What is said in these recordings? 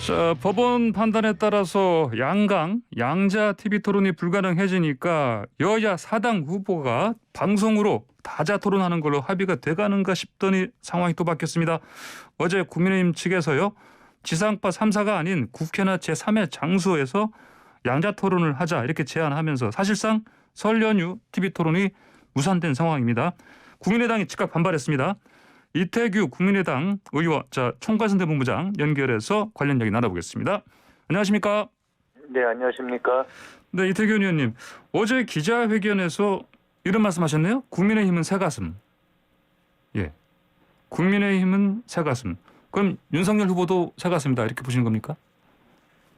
자, 법원 판단에 따라서 양강, 양자 TV 토론이 불가능해지니까 여야 사당 후보가 방송으로 다자 토론하는 걸로 합의가 돼가는가 싶더니 상황이 또 바뀌었습니다. 어제 국민의힘 측에서요. 지상파 3사가 아닌 국회나 제3의 장소에서 양자 토론을 하자 이렇게 제안하면서 사실상 설 연휴 TV 토론이 무산된 상황입니다. 국민의당이 즉각 반발했습니다. 이태규 국민의당 의원, 총괄선대 본부장 연결해서 관련 이야기 나눠보겠습니다. 안녕하십니까? 네, 안녕하십니까? 네, 이태규 의원님. 어제 기자회견에서 이런 말씀하셨네요. 국민의힘은 새가슴. 예, 국민의힘은 새가슴. 그럼 윤석열 후보도 새가슴이다 이렇게 보시는 겁니까?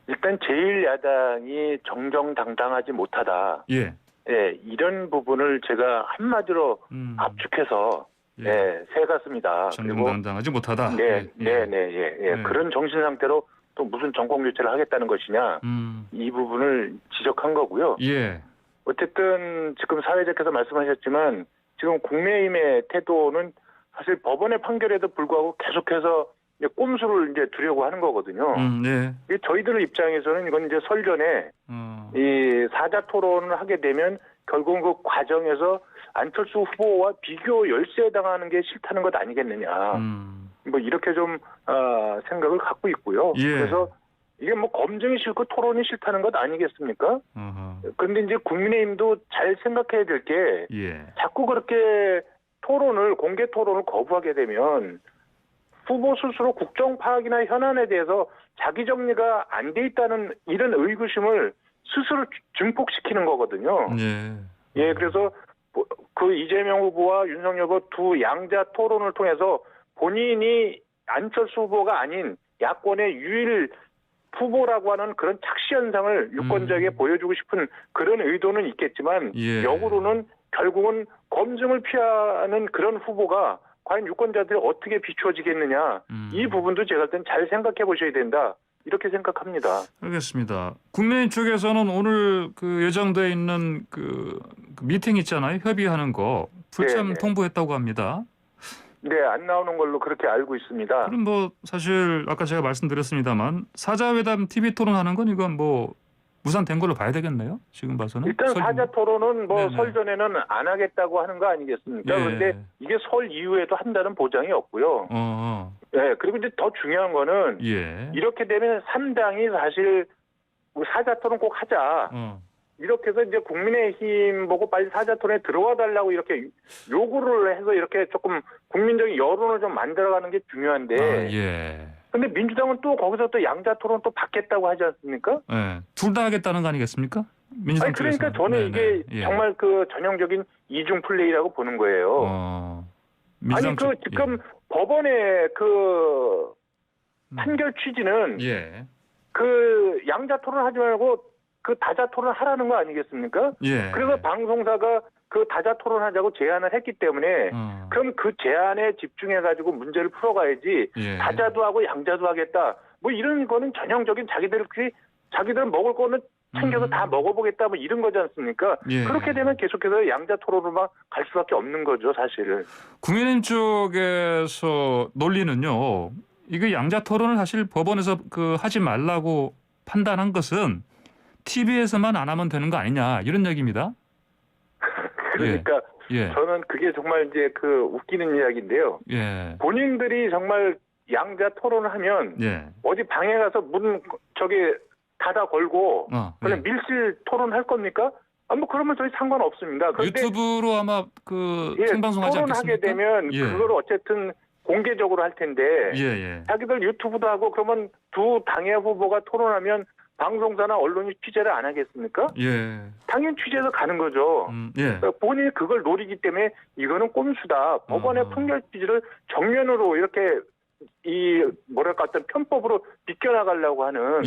일단 제1야당이 정정당당하지 못하다. 예. 예, 이런 부분을 제가 한마디로 압축해서 새가슴이다. 정정당당하지 못하다. 네. 그런 정신 상태로 또 무슨 정권 교체를 하겠다는 것이냐. 이 부분을 지적한 거고요. 예. 어쨌든 지금 사회자께서 말씀하셨지만 지금 국민의힘의 태도는 사실 법원의 판결에도 불구하고 계속해서 이제 꼼수를 이제 두려고 하는 거거든요. 네. 저희들 입장에서는 이건 이제 설 전에 이 사자 토론을 하게 되면 결국 그 과정에서 안철수 후보와 비교 열세당하는 게 싫다는 것 아니겠느냐. 뭐 이렇게 좀 생각을 갖고 있고요. 예. 그래서 이게 뭐 검증이 싫고 토론이 싫다는 것 아니겠습니까? 그런데 이제 국민의힘도 잘 생각해야 될 게 자꾸 그렇게 공개 토론을 거부하게 되면 후보 스스로 국정 파악이나 현안에 대해서 자기 정리가 안 돼 있다는 이런 의구심을 스스로 증폭시키는 거거든요. 예, 그래서 그 이재명 후보와 윤석열 후보 두 양자 토론을 통해서 본인이 안철수 후보가 아닌 야권의 유일 후보라고 하는 그런 착시 현상을 유권자에게 보여주고 싶은 그런 의도는 있겠지만 역으로는 결국은 검증을 피하는 그런 후보가 과연 유권자들이 어떻게 비추어지겠느냐. 이 부분도 제가 볼 땐 잘 생각해 보셔야 된다. 이렇게 생각합니다. 알겠습니다. 국민의힘 쪽에서는 오늘 그 예정돼 있는 그 미팅 있잖아요. 협의하는 거 불참 통보했다고 합니다. 네, 안 나오는 걸로 그렇게 알고 있습니다. 그럼 뭐 사실 아까 제가 말씀드렸습니다만 사자회담 TV 토론하는 건 이건 뭐 무산된 걸로 봐야 되겠네요. 지금 봐서는. 일단 사자 토론은 뭐 설 전에는 안 하겠다고 하는 거 아니겠습니까? 그런데 이게 설 이후에도 한다는 보장이 없고요. 네, 그리고 이제 더 중요한 거는 이렇게 되면 3당이 사실 사자 토론 꼭 하자. 이렇게 해서 이제 국민의힘 보고 빨리 사자 토론에 들어와 달라고 이렇게 요구를 해서 이렇게 조금 국민적인 여론을 좀 만들어가는 게 중요한데. 근데 민주당은 또 거기서 또 양자 토론 또 받겠다고 하지 않습니까? 네, 둘 다 하겠다는 거 아니겠습니까? 민주당 그러니까 저는 이게 정말 그 전형적인 이중 플레이라고 보는 거예요. 아니 지금 법원의 그 판결 취지는 그 양자 토론 하지 말고 그 다자 토론 하라는 거 아니겠습니까? 그래서 방송사가 그 다자 토론하자고 제안을 했기 때문에 그럼 그 제안에 집중해가지고 문제를 풀어가야지 다자도 하고 양자도 하겠다. 뭐 이런 거는 전형적인 자기들은 먹을 거는 챙겨서 다 먹어보겠다 뭐 이런 거지 않습니까? 그렇게 되면 계속해서 양자 토론으로만 갈 수밖에 없는 거죠, 사실. 국민의힘 쪽에서 논리는요. 이거 양자 토론을 사실 법원에서 하지 말라고 판단한 것은 TV에서만 안 하면 되는 거 아니냐 이런 얘기입니다. 그러니까 저는 그게 정말 이제 웃기는 이야기인데요. 본인들이 정말 양자 토론을 하면 어디 방에 가서 문 닫아 걸고 그냥 밀실 토론할 겁니까? 뭐 그러면 저희 상관없습니다. 유튜브로 아마 생방송하지 않겠습니까? 토론하게 되면 그걸 어쨌든 공개적으로 할 텐데 자기들 유튜브도 하고 그러면 두 당의 후보가 토론하면 방송사나 언론이 취재를 안 하겠습니까? 당연히 취재해서 가는 거죠. 그러니까 본인이 그걸 노리기 때문에 이거는 꼼수다. 법원의 판결 취지를 정면으로 이렇게 어떤 편법으로 비껴나가려고 하는.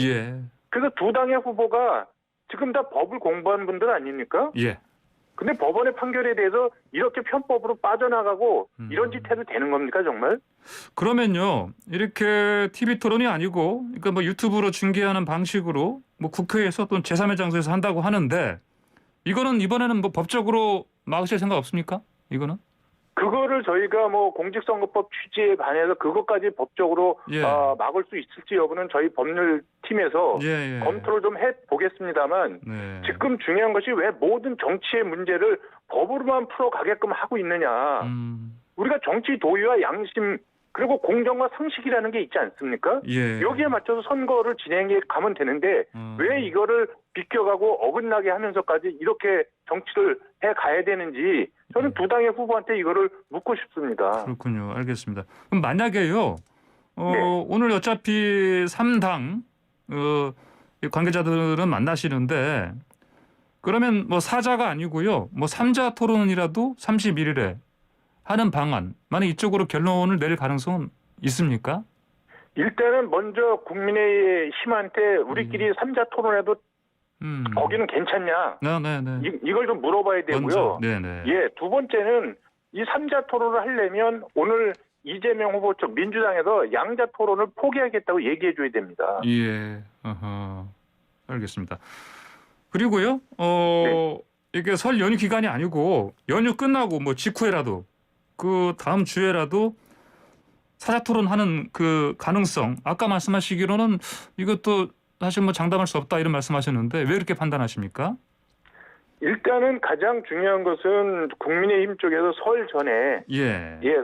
그래서 두 당의 후보가 지금 다 법을 공부한 분들 아닙니까? 근데 법원의 판결에 대해서 이렇게 편법으로 빠져나가고 이런 짓 해도 되는 겁니까 정말? 그러면요. 이렇게 TV 토론이 아니고 그러니까 뭐 유튜브로 중계하는 방식으로 뭐 국회에서 또는 제3의 장소에서 한다고 하는데 이거는 이번에는 뭐 법적으로 막으실 생각 없습니까? 이거는? 그거를 저희가 뭐 공직선거법 취지에 반해서 그것까지 법적으로 예. 막을 수 있을지 여부는 저희 법률팀에서 예. 검토를 좀 해보겠습니다만 네. 지금 중요한 것이 왜 모든 정치의 문제를 법으로만 풀어가게끔 하고 있느냐. 우리가 정치 도의와 양심 그리고 공정과 상식이라는 게 있지 않습니까? 예. 여기에 맞춰서 선거를 진행해 가면 되는데 왜 이거를 비껴가고 어긋나게 하면서까지 이렇게 정치를 해 가야 되는지 저는 두 당의 후보한테 이거를 묻고 싶습니다. 그렇군요. 알겠습니다. 그럼 만약에요. 네. 오늘 어차피 3당 관계자들은 만나시는데 그러면 뭐 사자가 아니고요. 뭐 3자 토론이라도 31일에 하는 방안, 만약 이쪽으로 결론을 내릴 가능성은 있습니까? 일단은 먼저 국민의힘한테 우리끼리 3자 토론해도 거기는 괜찮냐? 네. 이걸 좀 물어봐야 되고요. 먼저, 네네. 예, 두 번째는 이 3자 토론을 하려면 오늘 이재명 후보 쪽 민주당에서 양자 토론을 포기하겠다고 얘기해 줘야 됩니다. 예, 알겠습니다. 그리고요, 네. 이게 설 연휴 기간이 아니고 연휴 끝나고 뭐 직후에라도 그 다음 주에라도 사자 토론하는 그 가능성, 아까 말씀하시기로는 이것도 사실 뭐 장담할 수 없다 이런 말씀하셨는데 왜 이렇게 판단하십니까? 일단은 가장 중요한 것은 국민의힘 쪽에서 설 전에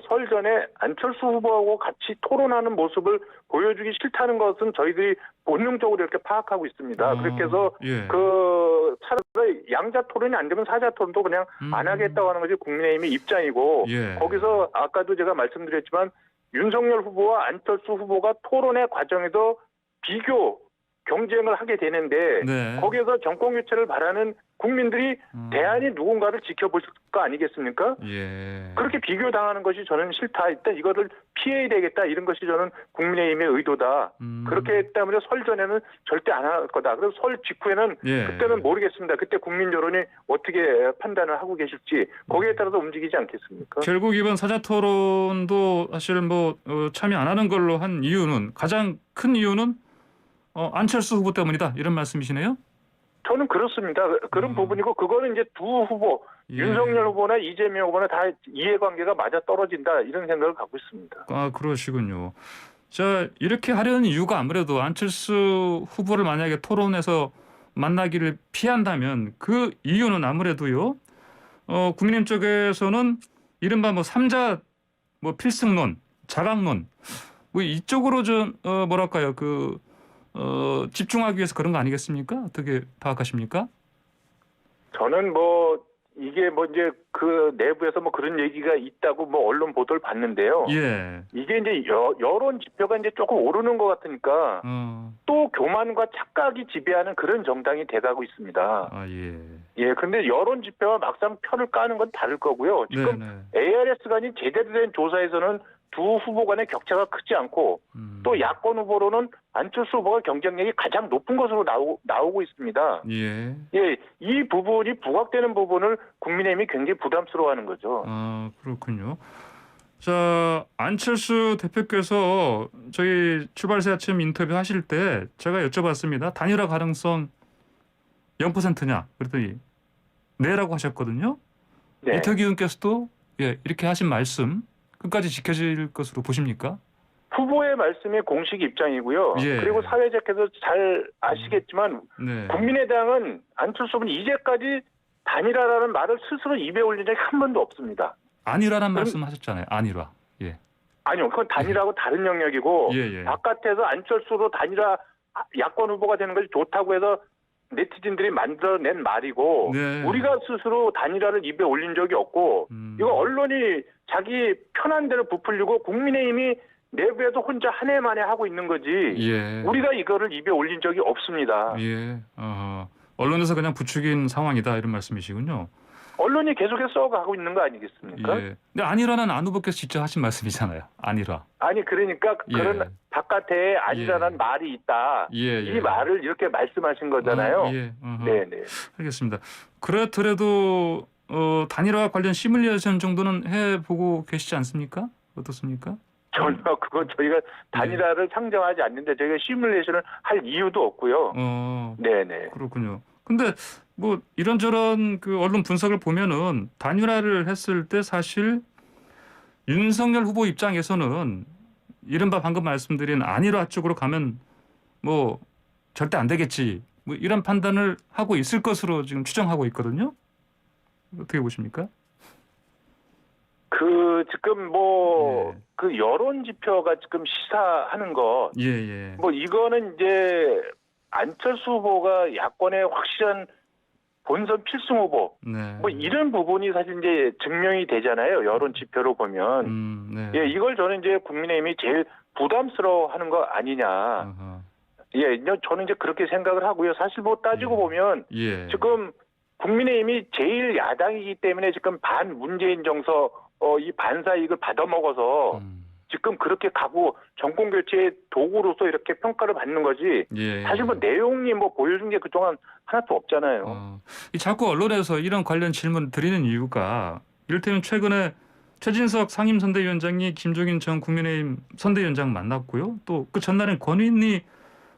설 전에 안철수 후보하고 같이 토론하는 모습을 보여주기 싫다는 것은 저희들이 본능적으로 이렇게 파악하고 있습니다. 그렇게 해서 그 차라리 양자 토론이 안 되면 사자 토론도 그냥 안 하겠다고 하는 것이 국민의힘의 입장이고 거기서 아까도 제가 말씀드렸지만 윤석열 후보와 안철수 후보가 토론의 과정에서 비교 경쟁을 하게 되는데 거기에서 정권 교체를 바라는 국민들이 대안이 누군가를 지켜볼 거 아니겠습니까? 그렇게 비교당하는 것이 저는 싫다. 일단 이거를 피해야 되겠다. 이런 것이 저는 국민의힘의 의도다. 그렇기 때문에 설 전에는 절대 안 할 거다. 그래서 설 직후에는 그때는 모르겠습니다. 그때 국민 여론이 어떻게 판단을 하고 계실지 거기에 따라서 움직이지 않겠습니까? 결국 이번 사자 토론도 사실 뭐 참여 안 하는 걸로 한 이유는 가장 큰 이유는 안철수 후보 때문이다 이런 말씀이시네요? 저는 그렇습니다. 그런 부분이고 그거는 이제 두 후보 윤석열 후보나 이재명 후보나 다 이해관계가 맞아 떨어진다 이런 생각을 갖고 있습니다. 아 그러시군요. 자 이렇게 하려는 이유가 아무래도 안철수 후보를 만약에 토론에서 만나기를 피한다면 그 이유는 아무래도요. 국민의힘 쪽에서는 이른바 뭐 3자 뭐 필승론, 자강론 뭐 이쪽으로 좀 뭐랄까요 집중하기 위해서 그런 거 아니겠습니까? 어떻게 파악하십니까? 저는 뭐 이게 뭐 이제 그 내부에서 뭐 그런 얘기가 있다고 뭐 언론 보도를 봤는데요. 이게 이제 여론 지표가 이제 조금 오르는 것 같으니까 또 교만과 착각이 지배하는 그런 정당이 돼가고 있습니다. 그런데 여론 지표와 막상 표를 까는 건 다를 거고요. 지금 ARS간이 제대로 된 조사에서는 두 후보 간의 격차가 크지 않고 또 야권 후보로는 안철수 후보가 경쟁력이 가장 높은 것으로 나오고 있습니다. 이 부분이 부각되는 부분을 국민의힘이 굉장히 부담스러워하는 거죠. 아 그렇군요. 자 안철수 대표께서 저희 출발새 아침 인터뷰 하실 때 제가 여쭤봤습니다. 단일화 가능성 0%냐 그랬더니 네라고 하셨거든요. 이태기 의원께서도 이렇게 하신 말씀 끝까지 지켜질 것으로 보십니까? 후보의 말씀이 공식 입장이고요. 그리고 사회자께서 잘 아시겠지만 국민의당은 안철수 후보는 이제까지 단일화라는 말을 스스로 입에 올린 적이 한 번도 없습니다. 안일화란 말씀하셨잖아요. 안일화. 아니요. 그건 단일화하고 다른 영역이고 바깥에서 안철수로 단일화 야권 후보가 되는 것이 좋다고 해서 네티즌들이 만들어낸 말이고 우리가 스스로 단일화를 입에 올린 적이 없고 이거 언론이 자기 편한 대로 부풀리고 국민의힘이 내부에서 혼자 한 해 만에 하고 있는 거지 우리가 이거를 입에 올린 적이 없습니다. 언론에서 그냥 부추긴 상황이다 이런 말씀이시군요. 언론이 계속해서 써가고 있는 거 아니겠습니까? 근데 안일화는 안 후보께서 직접 하신 말씀이잖아요. 안일화. 아니 그러니까 그런 바깥에 안일화라는 말이 있다. 이 말을 이렇게 말씀하신 거잖아요. 네네. 알겠습니다. 그렇더라도 단일화 관련 시뮬레이션 정도는 해보고 계시지 않습니까? 어떻습니까? 전혀 그건 저희가 단일화를 상정하지 않는데 저희가 시뮬레이션을 할 이유도 없고요. 네네. 그렇군요. 근데 뭐 이런저런 그 언론 분석을 보면은 단일화를 했을 때 사실 윤석열 후보 입장에서는 이른바 방금 말씀드린 안일화 쪽으로 가면 뭐 절대 안 되겠지. 뭐 이런 판단을 하고 있을 것으로 지금 추정하고 있거든요. 어떻게 보십니까? 지금 그 여론 지표가 지금 시사하는 것. 예. 이거는 이제 안철수 후보가 야권의 확실한 본선 필승 후보. 네. 이런 부분이 사실 이제 증명이 되잖아요. 여론 지표로 보면. 네. 예, 이걸 저는 이제 국민의힘이 제일 부담스러워하는 거 아니냐. 예, 저는 이제 그렇게 생각을 하고요. 사실 따지고 보면 지금 국민의힘이 제일 야당이기 때문에 지금 반 문재인 정서 이 반사이익을 받아먹어서 지금 그렇게 가고 정권 교체의 도구로서 이렇게 평가를 받는 거지. 사실 내용이 보여준 게 그동안 하나도 없잖아요. 자꾸 언론에서 이런 관련 질문을 드리는 이유가 이를테면 최근에 최진석 상임선대위원장이 김종인 전 국민의힘 선대위원장 만났고요. 또 그 전날엔 권인희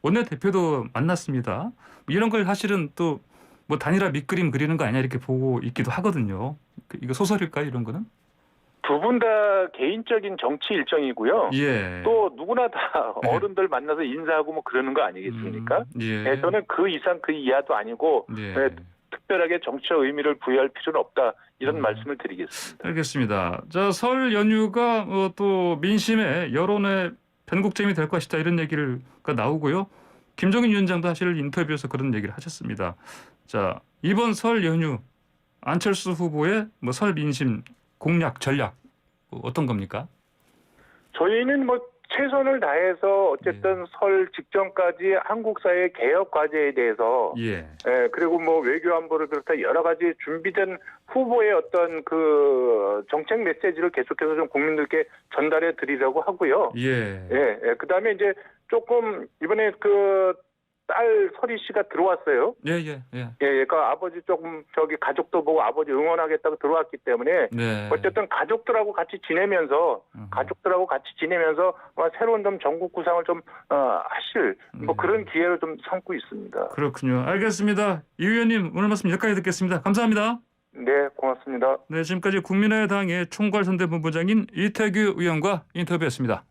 원내대표도 만났습니다. 이런 걸 사실은 또 단일화 밑그림 그리는 거 아니냐 이렇게 보고 있기도 하거든요. 이거 소설일까요, 이런 거는? 두 분 다 개인적인 정치 일정이고요. 또 누구나 다 어른들 만나서 인사하고 그러는 거 아니겠습니까? 저는 그 이상 그 이하도 아니고 특별하게 정치적 의미를 부여할 필요는 없다. 이런 말씀을 드리겠습니다. 알겠습니다. 자, 설 연휴가 또 민심의 여론의 변곡점이 될 것이다 이런 얘기가 나오고요. 김종인 위원장도 사실 인터뷰에서 그런 얘기를 하셨습니다. 자, 이번 설 연휴 안철수 후보의 설 민심 공략 전략 어떤 겁니까? 저희는 최선을 다해서 어쨌든 설 직전까지 한국 사회 개혁 과제에 대해서 그리고 외교 안보를 비롯해 여러 가지 준비된 후보의 어떤 그 정책 메시지를 계속해서 좀 국민들께 전달해 드리려고 하고요. 그다음에 이제 조금 이번에 딸 설희 씨가 들어왔어요. 그러니까 아버지 조금 가족도 보고 아버지 응원하겠다고 들어왔기 때문에 어쨌든 가족들하고 같이 지내면서 새로운 좀 전국 구상을 좀 하실 그런 기회를 좀 삼고 있습니다. 그렇군요. 알겠습니다. 이 의원님 오늘 말씀 여기까지 듣겠습니다. 감사합니다. 네, 고맙습니다. 네, 지금까지 국민의당의 총괄선대본부장인 이태규 의원과 인터뷰했습니다.